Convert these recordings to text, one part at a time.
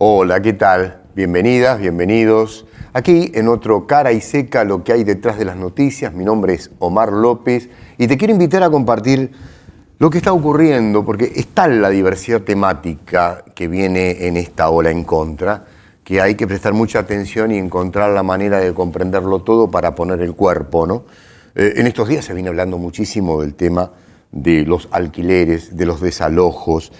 Hola, ¿qué tal? Bienvenidas, bienvenidos. Aquí en otro Cara y Seca, lo que hay detrás de las noticias. Mi nombre es Omar López y te quiero invitar a compartir lo que está ocurriendo, porque está la diversidad temática que viene en esta ola en contra, que hay que prestar mucha atención y encontrar la manera de comprenderlo todo para poner el cuerpo, ¿no? En estos días se viene hablando muchísimo del tema de los alquileres, de los desalojos,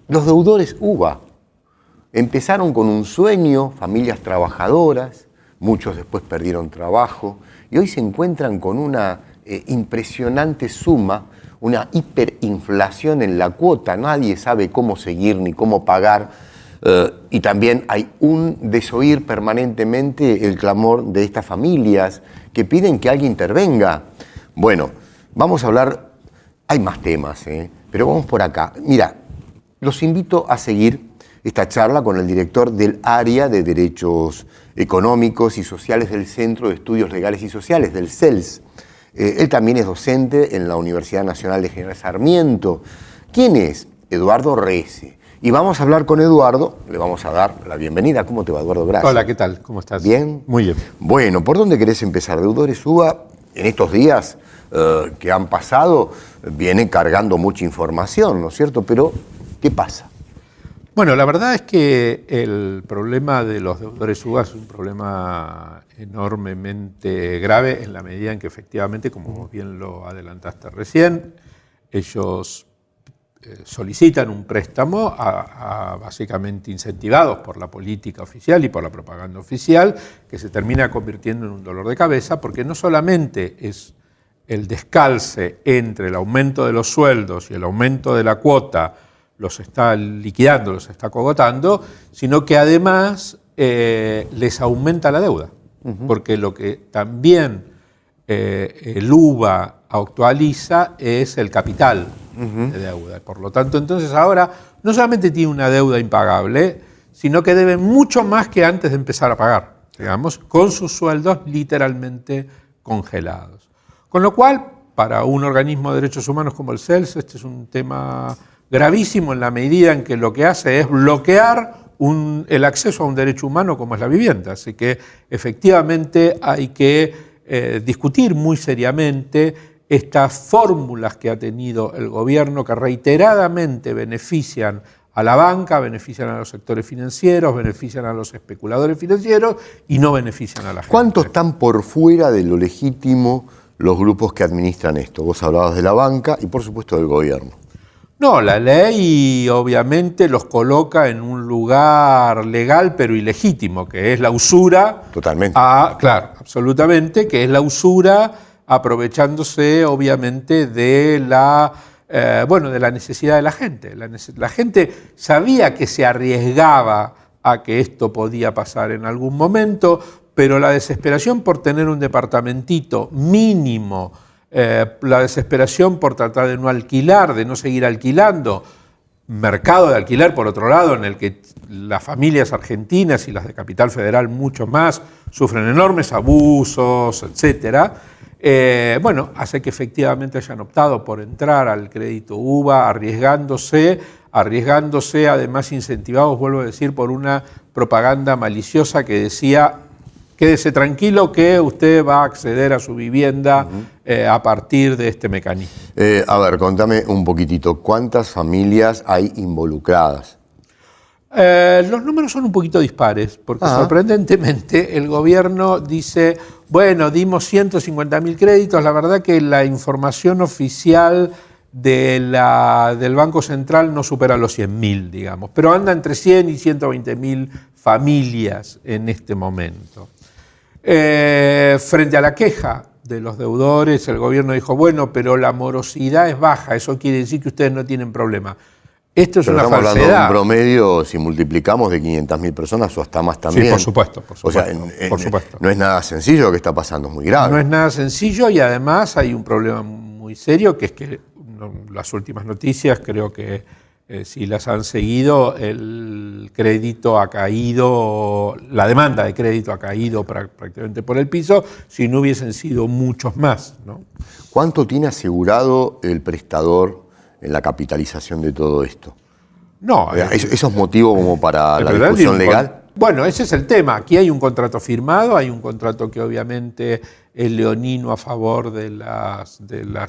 los deudores UVA. Empezaron con un sueño, familias trabajadoras, muchos después perdieron trabajo y hoy se encuentran con una impresionante suma, una hiperinflación en la cuota. Nadie sabe cómo seguir ni cómo pagar y también hay un desoír permanentemente el clamor de estas familias que piden que alguien intervenga. Bueno, vamos a hablar, hay más temas, pero vamos por acá. Mira, los invito a seguir esta charla con el director del área de Derechos Económicos y Sociales del Centro de Estudios Legales y Sociales, del CELS. Él también es docente en la Universidad Nacional de General Sarmiento. ¿Quién es? Eduardo Rece. Y vamos a hablar con Eduardo, le vamos a dar la bienvenida. ¿Cómo te va, Eduardo? Gracias. Hola, ¿qué tal? ¿Cómo estás? ¿Bien? Muy bien. Bueno, ¿por dónde querés empezar? Deudores UVA, en estos días que han pasado, viene cargando mucha información, ¿no es cierto? Pero, ¿qué pasa? Bueno, la verdad es que el problema de los deudores UVA es un problema enormemente grave en la medida en que efectivamente, como bien lo adelantaste recién, ellos solicitan un préstamo básicamente incentivados por la política oficial y por la propaganda oficial, que se termina convirtiendo en un dolor de cabeza, porque no solamente es el descalce entre el aumento de los sueldos y el aumento de la cuota los está liquidando, los está cogotando, sino que además les aumenta la deuda, porque lo que también el UVA actualiza es el capital de deuda. Por lo tanto, entonces ahora no solamente tiene una deuda impagable, sino que debe mucho más que antes de empezar a pagar, digamos, con sus sueldos literalmente congelados. Con lo cual, para un organismo de derechos humanos como el CELS, este es un tema gravísimo en la medida en que lo que hace es bloquear el acceso a un derecho humano como es la vivienda. Así que efectivamente hay que discutir muy seriamente estas fórmulas que ha tenido el gobierno que reiteradamente benefician a la banca, benefician a los sectores financieros, benefician a los especuladores financieros y no benefician a la gente. ¿Cuántos están por fuera de lo legítimo los grupos que administran esto? Vos hablabas de la banca y por supuesto del gobierno. No, la ley obviamente los coloca en un lugar legal pero ilegítimo, que es la usura. Totalmente. Claro, absolutamente, que es la usura aprovechándose obviamente de la necesidad de la gente. La gente sabía que se arriesgaba a que esto podía pasar en algún momento, pero la desesperación por tener un departamentito mínimo, la desesperación por tratar de no alquilar, de no seguir alquilando, mercado de alquiler por otro lado, en el que las familias argentinas y las de Capital Federal mucho más sufren enormes abusos, etcétera. Hace que efectivamente hayan optado por entrar al crédito UVA, arriesgándose además incentivados, vuelvo a decir, por una propaganda maliciosa que decía: quédese tranquilo que usted va a acceder a su vivienda a partir de este mecanismo. A ver, contame un poquitito, ¿cuántas familias hay involucradas? Los números son un poquito dispares, porque sorprendentemente el gobierno dice, bueno, dimos 150.000 créditos, la verdad que la información oficial del Banco Central no supera los 100.000, digamos, pero anda entre 100 y 120.000 familias en este momento. Frente a la queja de los deudores, el gobierno dijo, bueno, pero la morosidad es baja, eso quiere decir que ustedes no tienen problema. Esto es una falsedad. Estamos hablando de un promedio, si multiplicamos, de 500.000 personas o hasta más también. Sí, por supuesto. O sea, no es nada sencillo lo que está pasando, es muy grave. No es nada sencillo y además hay un problema muy serio, que es que las últimas noticias, creo que si las han seguido, el crédito ha caído, la demanda de crédito ha caído prácticamente por el piso, si no hubiesen sido muchos más, ¿no? ¿Cuánto tiene asegurado el prestador en la capitalización de todo esto? No. ¿Eso es motivo como para la discusión legal? Bueno, ese es el tema. Aquí hay un contrato firmado, hay un contrato que obviamente es leonino a favor de las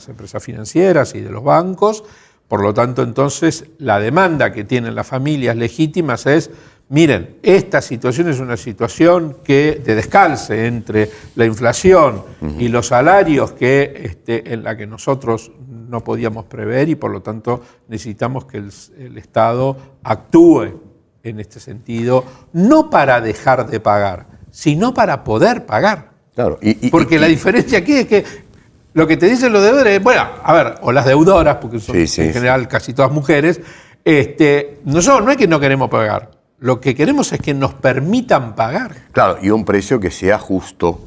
empresas financieras y de los bancos. Por lo tanto, entonces, la demanda que tienen las familias legítimas es: miren, esta situación es una situación de descalce entre la inflación y los salarios en la que nosotros no podíamos prever, y por lo tanto necesitamos que el Estado actúe en este sentido, no para dejar de pagar, sino para poder pagar. Claro, porque la diferencia aquí es que lo que te dicen los deudores, bueno, a ver, o las deudoras, porque son en general casi todas mujeres, nosotros no es que no queremos pagar, lo que queremos es que nos permitan pagar. Claro, y un precio que sea justo,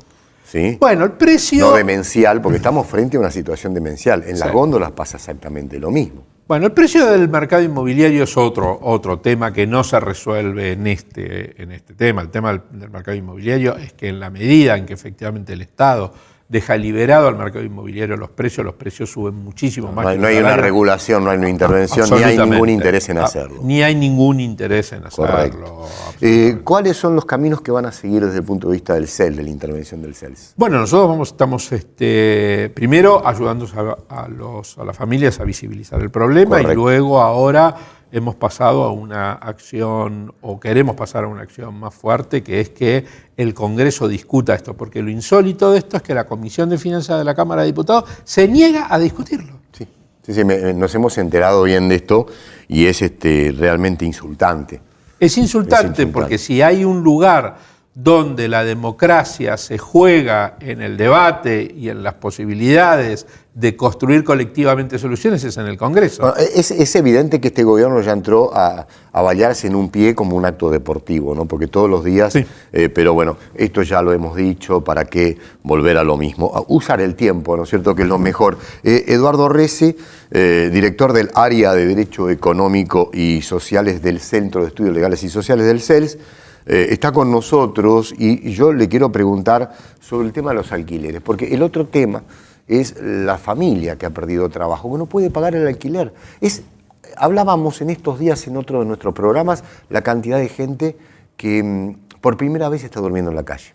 ¿sí? Bueno, el precio... No demencial, porque estamos frente a una situación demencial. En las góndolas pasa exactamente lo mismo. Bueno, el precio del mercado inmobiliario es otro tema que no se resuelve en este tema. El tema del mercado inmobiliario es que en la medida en que efectivamente el Estado deja liberado al mercado inmobiliario los precios suben muchísimo más. No hay una regulación, no hay una intervención, ni hay ningún interés en hacerlo. Ni hay ningún interés en hacerlo. ¿Cuáles son los caminos que van a seguir desde el punto de vista del CELS, de la intervención del CELS? Bueno, nosotros estamos primero ayudando a las familias a visibilizar el problema. Correcto. Y luego ahora hemos pasado a una acción, o queremos pasar a una acción más fuerte, que es que el Congreso discuta esto, porque lo insólito de esto es que la Comisión de Finanzas de la Cámara de Diputados se niega a discutirlo. Sí, nos hemos enterado bien de esto y es realmente insultante. Es insultante porque si hay un lugar donde la democracia se juega en el debate y en las posibilidades de construir colectivamente soluciones, es en el Congreso. Bueno, es evidente que este gobierno ya entró a vallarse en un pie como un acto deportivo, ¿no? Porque todos los días, sí. Pero bueno, esto ya lo hemos dicho, ¿para qué volver a lo mismo? A usar el tiempo, ¿no es cierto?, que es lo mejor. Eduardo Rece, director del área de Derecho Económico y Sociales del Centro de Estudios Legales y Sociales del CELS, está con nosotros y yo le quiero preguntar sobre el tema de los alquileres, porque el otro tema es la familia que ha perdido trabajo, que no puede pagar el alquiler. Hablábamos en estos días en otro de nuestros programas la cantidad de gente que por primera vez está durmiendo en la calle.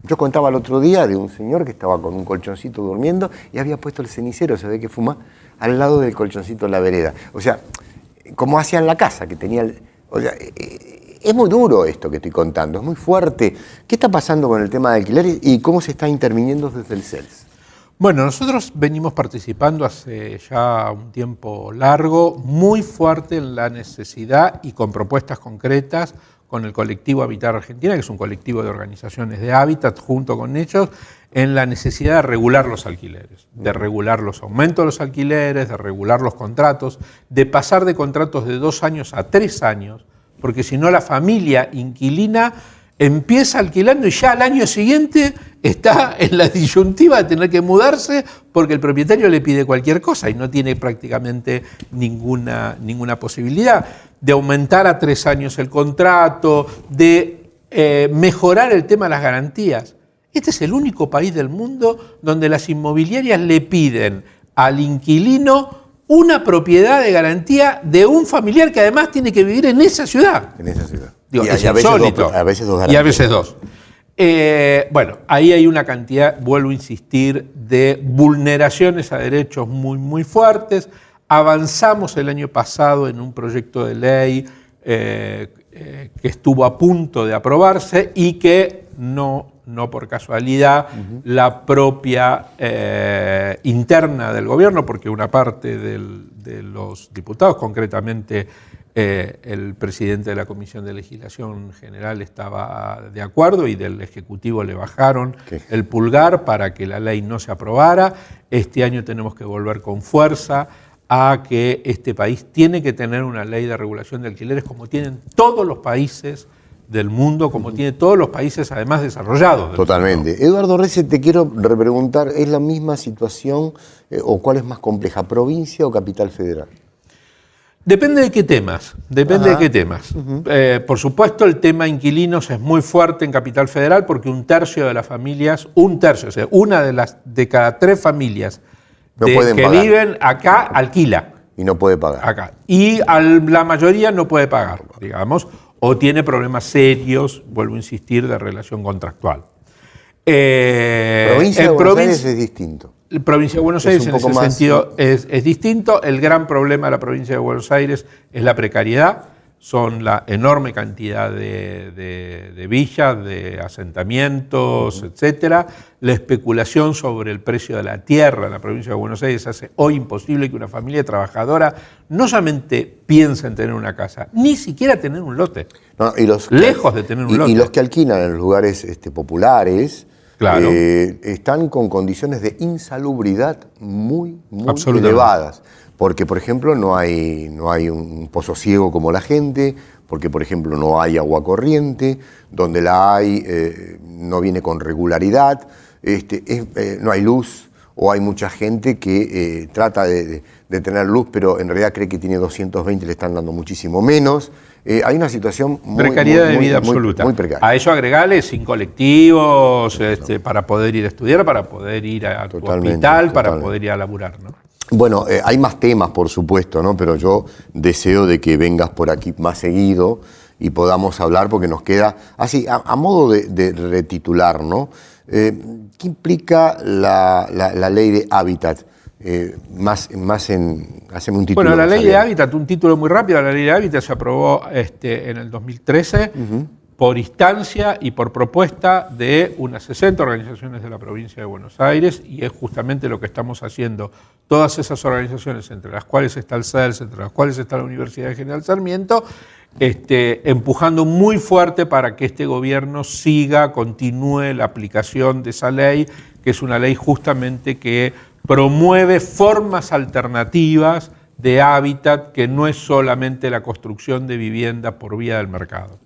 Yo contaba el otro día de un señor que estaba con un colchoncito durmiendo y había puesto el cenicero, se ve que fuma, al lado del colchoncito en la vereda. O sea, como hacía en la casa, que tenía... Es muy duro esto que estoy contando, es muy fuerte. ¿Qué está pasando con el tema de alquileres y cómo se está interviniendo desde el CELS? Bueno, nosotros venimos participando hace ya un tiempo largo, muy fuerte en la necesidad y con propuestas concretas con el colectivo Habitar Argentina, que es un colectivo de organizaciones de hábitat, junto con ellos, en la necesidad de regular los alquileres, de regular los aumentos de los alquileres, de regular los contratos, de pasar de contratos de 2 años a 3 años, porque si no la familia inquilina empieza alquilando y ya al año siguiente está en la disyuntiva de tener que mudarse porque el propietario le pide cualquier cosa y no tiene prácticamente ninguna posibilidad de aumentar a 3 años el contrato, de mejorar el tema de las garantías. Este es el único país del mundo donde las inmobiliarias le piden al inquilino una propiedad de garantía de un familiar que además tiene que vivir en esa ciudad. En esa ciudad. Digo, es insólito. A veces dos garantías. Y a veces 2. Bueno, ahí hay una cantidad, vuelvo a insistir, de vulneraciones a derechos muy, muy fuertes. Avanzamos el año pasado en un proyecto de ley que estuvo a punto de aprobarse y que no por casualidad, la propia interna del gobierno, porque una parte de los diputados, concretamente el presidente de la Comisión de Legislación General estaba de acuerdo y del Ejecutivo le bajaron el pulgar para que la ley no se aprobara. Este año tenemos que volver con fuerza a que este país tiene que tener una ley de regulación de alquileres como tienen todos los países del mundo, como tiene todos los países además desarrollados. Totalmente. Mundo. Eduardo Rece, te quiero repreguntar, ¿es la misma situación o cuál es más compleja, provincia o capital federal? Depende de qué temas, Por supuesto, el tema inquilinos es muy fuerte en Capital Federal porque 1/3 de las familias, o sea, una de cada 3 familias que viven acá alquila. Y no puede pagar. Acá. Y la mayoría no puede pagar, digamos, o tiene problemas serios, vuelvo a insistir, de relación contractual. Provincia de Buenos Aires es distinto. La provincia de Buenos Aires en ese sentido es distinto. El gran problema de la provincia de Buenos Aires es la precariedad. Son la enorme cantidad de villas, de asentamientos, etcétera. La especulación sobre el precio de la tierra en la provincia de Buenos Aires hace hoy imposible que una familia trabajadora no solamente piense en tener una casa, ni siquiera tener un lote. No, lejos de tener un lote. Y los que alquilan en los lugares populares, claro, están con condiciones de insalubridad muy elevadas. Porque, por ejemplo, no hay un pozo ciego como la gente, porque, por ejemplo, no hay agua corriente, donde la hay no viene con regularidad, no hay luz, o hay mucha gente que trata de tener luz, pero en realidad cree que tiene 220 y le están dando muchísimo menos. Hay una situación precariedad de vida absoluta. Muy precaria. A eso agregale sin colectivos, para poder ir a estudiar, para poder ir a tu hospital, para poder ir a laburar, ¿no? Bueno, hay más temas, por supuesto, ¿no? Pero yo deseo de que vengas por aquí más seguido y podamos hablar, porque nos queda, así, a modo de retitular, ¿no? ¿Qué implica la ley de hábitat? Haceme un título. Bueno, la ley de hábitat, un título muy rápido. La ley de hábitat se aprobó en el 2013 por instancia y por propuesta de unas 60 organizaciones de la provincia de Buenos Aires, y es justamente lo que estamos haciendo. Todas esas organizaciones, entre las cuales está el CELS, entre las cuales está la Universidad de General Sarmiento, empujando muy fuerte para que este gobierno continúe la aplicación de esa ley, que es una ley justamente que promueve formas alternativas de hábitat, que no es solamente la construcción de vivienda por vía del mercado.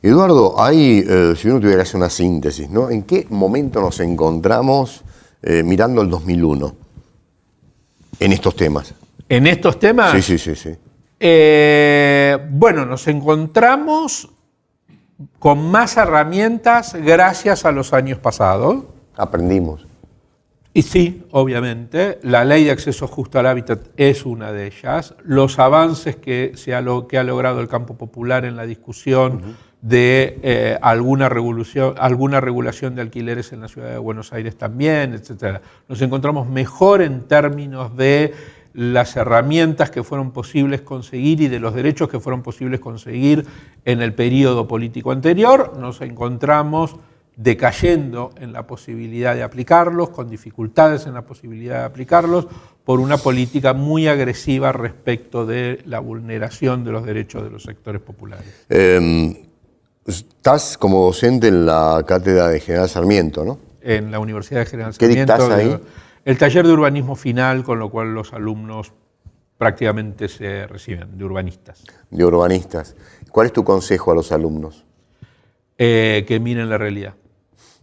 Eduardo, si uno tuviera que hacer una síntesis, ¿no? ¿En qué momento nos encontramos mirando el 2001 en estos temas? ¿En estos temas? Sí. Bueno, nos encontramos con más herramientas gracias a los años pasados. Aprendimos. Y sí, obviamente, la ley de acceso justo al hábitat es una de ellas. Los avances que ha logrado el campo popular en la discusión de alguna regulación de alquileres en la ciudad de Buenos Aires también, etc. Nos encontramos mejor en términos de las herramientas que fueron posibles conseguir y de los derechos que fueron posibles conseguir en el periodo político anterior. Nos encontramos decayendo en la posibilidad de aplicarlos, con dificultades en la posibilidad de aplicarlos, por una política muy agresiva respecto de la vulneración de los derechos de los sectores populares. Estás como docente en la cátedra de General Sarmiento, ¿no? En la Universidad de General Sarmiento. ¿Qué dictás ahí? El taller de urbanismo final, con lo cual los alumnos prácticamente se reciben, de urbanistas. De urbanistas. ¿Cuál es tu consejo a los alumnos? Que miren la realidad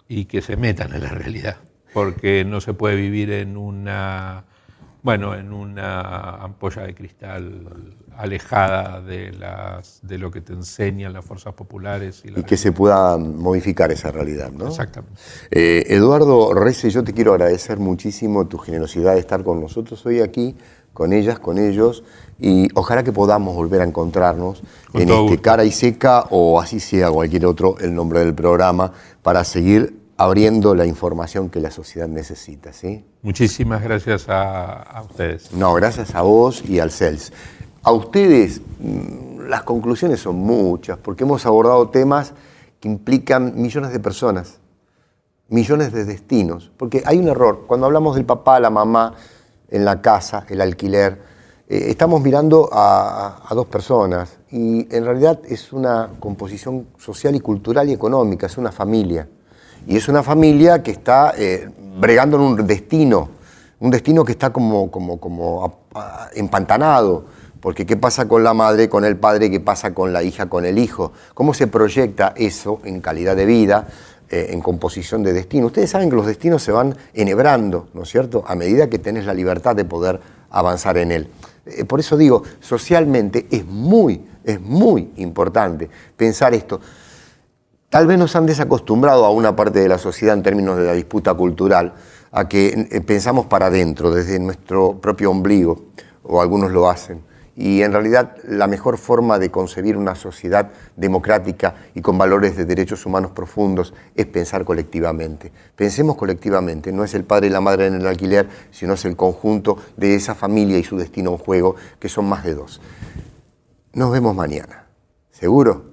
y que se metan en la realidad, porque no se puede vivir en una ampolla de cristal alejada de lo que te enseñan las fuerzas populares. Y que se pueda modificar esa realidad, ¿no? Exactamente. Eduardo Rece, yo te quiero agradecer muchísimo tu generosidad de estar con nosotros hoy aquí, con ellas, con ellos, y ojalá que podamos volver a encontrarnos en Cara y Seca, o así sea cualquier otro el nombre del programa, para seguir abriendo la información que la sociedad necesita, ¿sí? Muchísimas gracias a ustedes. No, gracias a vos y al CELS. A ustedes, las conclusiones son muchas, porque hemos abordado temas que implican millones de personas, millones de destinos, porque hay un error. Cuando hablamos del papá, la mamá, en la casa, el alquiler, estamos mirando a dos personas, y en realidad es una composición social y cultural y económica, es una familia. Y es una familia que está bregando en un destino que está como empantanado, porque ¿qué pasa con la madre, con el padre? ¿Qué pasa con la hija, con el hijo? ¿Cómo se proyecta eso en calidad de vida, en composición de destino? Ustedes saben que los destinos se van enhebrando, ¿no es cierto?, a medida que tenés la libertad de poder avanzar en él. Por eso digo, socialmente es muy importante pensar esto. Tal vez nos han desacostumbrado a una parte de la sociedad en términos de la disputa cultural, a que pensamos para adentro, desde nuestro propio ombligo. o algunos lo hacen. Y en realidad la mejor forma de concebir una sociedad democrática y con valores de derechos humanos profundos es pensar colectivamente. Pensemos colectivamente, no es el padre y la madre en el alquiler, sino es el conjunto de esa familia y su destino en juego, que son más de dos. Nos vemos mañana. ¿Seguro?